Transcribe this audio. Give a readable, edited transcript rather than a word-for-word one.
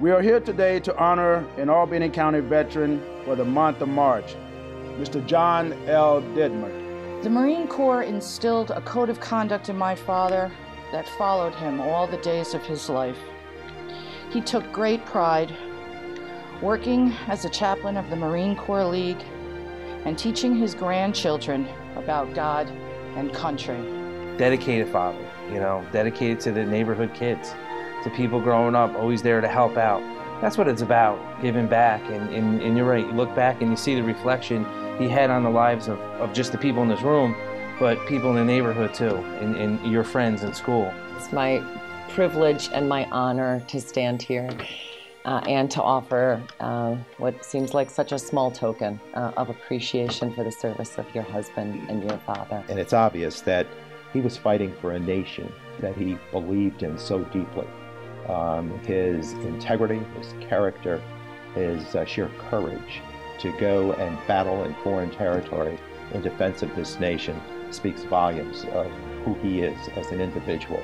We are here today to honor an Albany County veteran for the month of March, Mr. John L. Ditmer. The Marine Corps instilled a code of conduct in my father that followed him all the days of his life. He took great pride working as a chaplain of the Marine Corps League and teaching his grandchildren about God and country. Dedicated father, dedicated to the neighborhood kids, to people growing up, always there to help out. That's what it's about, giving back. And you're right, you look back and you see the reflection he had on the lives of just the people in this room, but people in the neighborhood too, and your friends in school. It's my privilege and my honor to stand here and to offer what seems like such a small token of appreciation for the service of your husband and your father. And it's obvious that he was fighting for a nation that he believed in so deeply. His integrity, his character, his sheer courage to go and battle in foreign territory in defense of this nation speaks volumes of who he is as an individual.